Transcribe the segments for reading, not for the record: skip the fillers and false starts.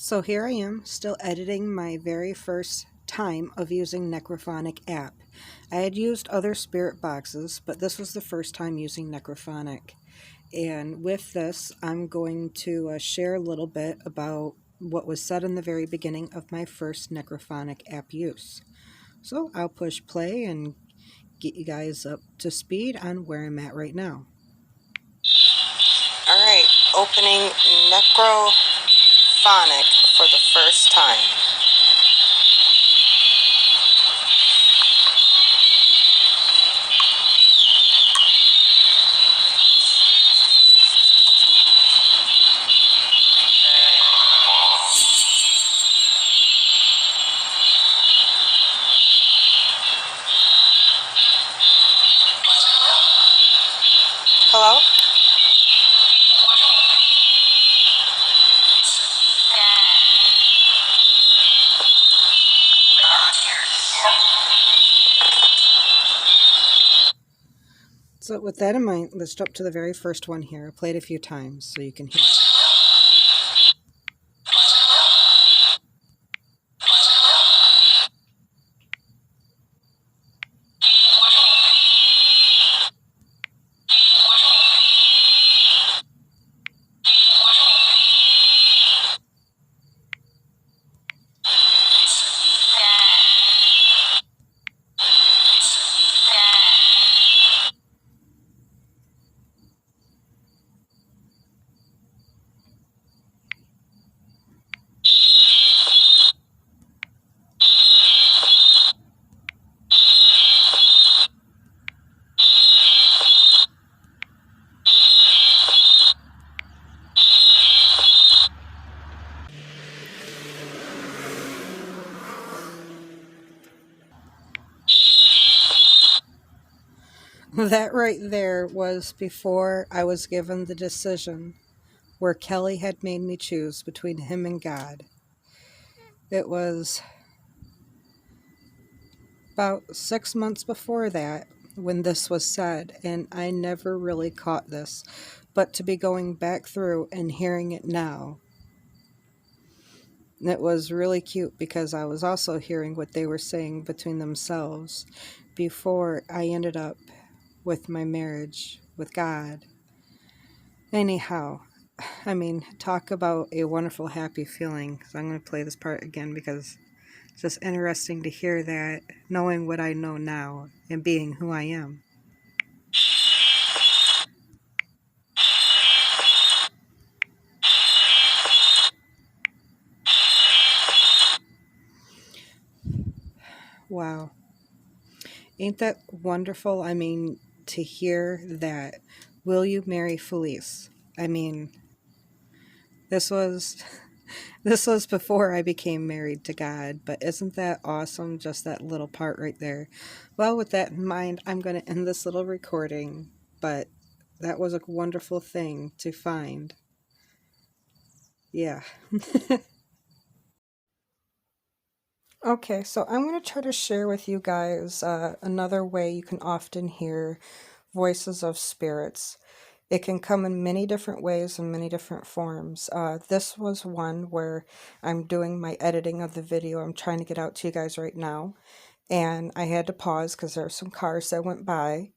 So here I am, still editing my very first time of using Necrophonic app. I had used other spirit boxes, but this was the first time using Necrophonic. And with this, I'm going to share a little bit about what was said in the very beginning of my first Necrophonic app use. So I'll push play and get you guys up to speed on where I'm at right now. Alright, opening Necrophonic for the first time. Hello? So with that in mind, let's jump to the very first one here. I played a few times so you can hear it. That right there was before I was given the decision where Kelly had made me choose between him and God. It was about 6 months before that when this was said, and I never really caught this. But to be going back through and hearing it now, it was really cute because I was also hearing what they were saying between themselves before I ended up with my marriage with God. Anyhow, I mean, talk about a wonderful, happy feeling. So I'm going to play this part again because it's just interesting to hear that, knowing what I know now and being who I am. Wow. Ain't that wonderful? I mean, to hear that, will you marry Felice? I mean, this was this was before I became married to God, but isn't that awesome, just that little part right there? Well, with that in mind, I'm going to end this little recording, but that was a wonderful thing to find. Yeah. Okay, so I'm going to try to share with you guys another way you can often hear voices of spirits. It can come in many different ways and many different forms. This was one where I'm doing my editing of the video I'm trying to get out to you guys right now. And I had to pause because there were some cars that went by.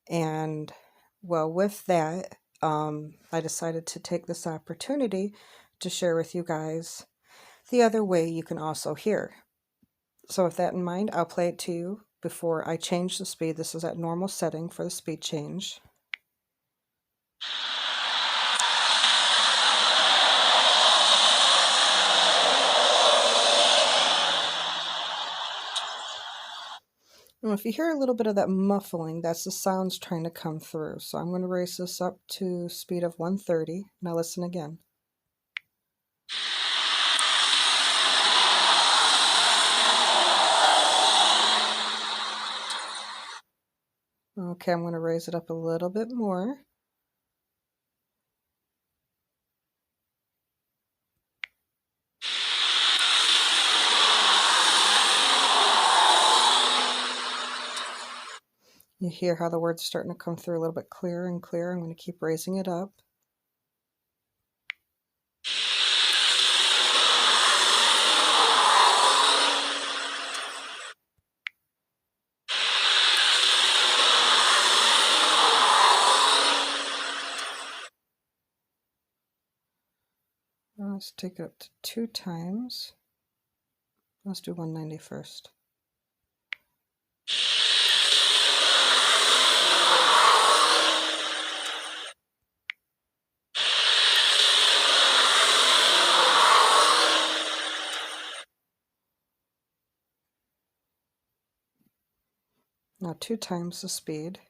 And, well, with that, I decided to take this opportunity to share with you guys the other way you can also hear. So with that in mind, I'll play it to you before I change the speed. This is at normal setting for the speed change. Now, if you hear a little bit of that muffling, that's the sounds trying to come through. So I'm going to raise this up to speed of 130. Now listen again. Okay, I'm going to raise it up a little bit more. You hear how the words are starting to come through a little bit clearer and clearer. I'm going to keep raising it up. Let's take it up to 2 times. Let's do 190 first. Now 2 times the speed.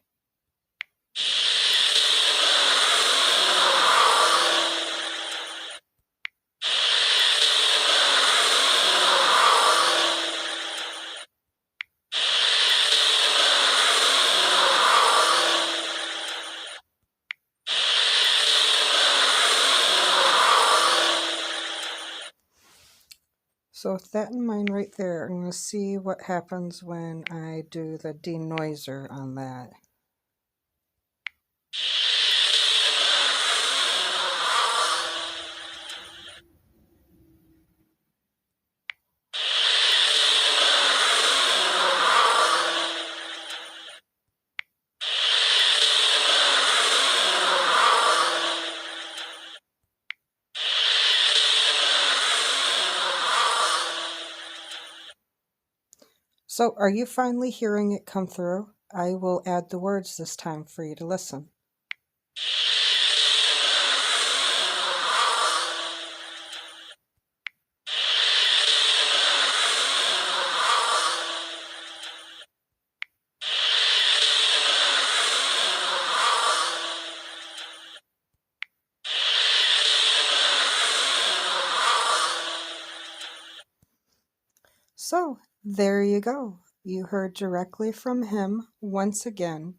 So with that in mind right there, I'm going to see what happens when I do the denoiser on that. So are you finally hearing it come through? I will add the words this time for you to listen. So there you go. You heard directly from him once again.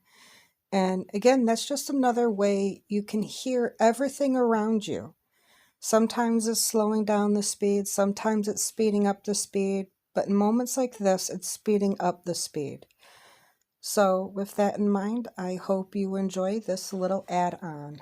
And again, that's just another way you can hear everything around you. Sometimes it's slowing down the speed, sometimes it's speeding up the speed, but in moments like this, it's speeding up the speed. So with that in mind, I hope you enjoy this little add-on.